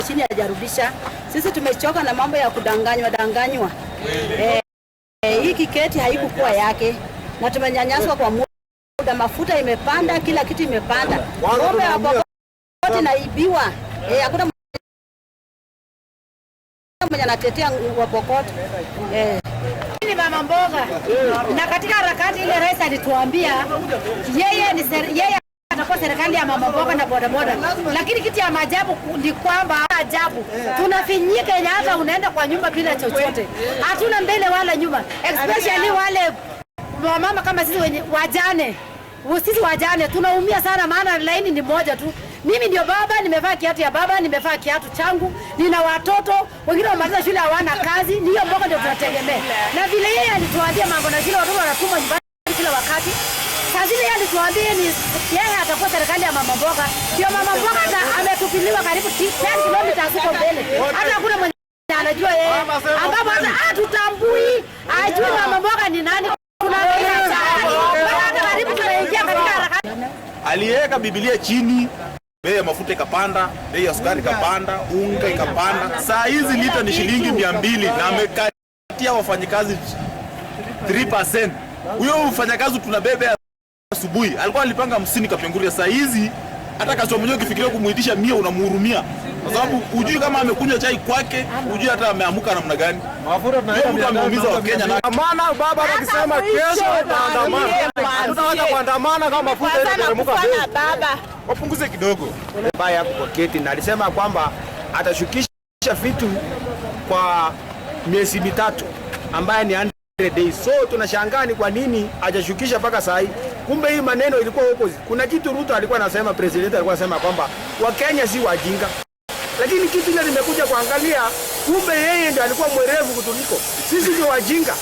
chini hajarudisha. Sisi tumechoka na mambo ya danganywa. Hii kiketi haikukuwa yake na tumenyanyaswa kwa muda, mafuta imepanda, kila kitu imepanda. Ng'ombe ya Pokot naibiwa. Hakuna mwenye anatetea wa Pokot. Ni mama mboga. Na katika harakati ile rais alituambia yeye atakuwa serikali ya mama mboga na bodaboda. Lakini kitu ya maajabu ni kwamba tunafinyika yenye hata unaenda kwa nyumba bila chochote. Hatuna mbele wala nyuma. Especially wale mama kama sisi wajane. Sisi wajane tunaumia sana, maana laini ni moja tu. Mimi ndio baba, nimevaa kiatu ya baba, nimevaa kiatu changu, nina watoto, wengine wamaliza shule hawana kazi, hiyo mboga ndio tunategemea. Na vile yeye alituambia mambo na shule watoto wanatumwa nyumbani kila wakati. Sasa yeye alituambia yeye atakuwa serikali ya mama mboga. Ndio mama mboga ametupiliwa karibu 10 kilomita huko mbele. Hata hakuna mwenye anajua yeye. Ambapo hata hatutambui, ajui mama mboga ni nani. Aliweka Biblia chini, bei ya mafuta ikapanda, bei ya sukari ikapanda, unga ikapanda. Saa hizi lita ni shilingi 200 na amekatia wafanyikazi 3%. Huyo mfanyakazi tunabebe asubuhi alikuwa alipanga 50 Kapenguria. Saa hizi hata kasoma mwenyewe ukifikiria kumuitisha 100 unamhurumia. Kwa sababu hujui kama amekunywa chai kwake, hujui hata ameamuka namna gani. Mafuta tunaweka ameumiza Wakenya na maana baba akisema kesho tunaandamana. Tunataka kuandamana kama mafuta yanateremka bei. Baba wapunguze kidogo. Baya hapo kwa keti na alisema kwamba atashukisha vitu kwa miezi mitatu ambaye ni 100 days. So tunashangaa ni kwa nini hajashukisha mpaka saa hii. Kumbe hii maneno ilikuwa huko. Kuna kitu Ruto alikuwa anasema, president alikuwa anasema kwamba Wakenya si wajinga. Lakini kitu ile nimekuja kuangalia, kumbe yeye ndiye alikuwa mwerevu kutuliko. Sisi ni wajinga.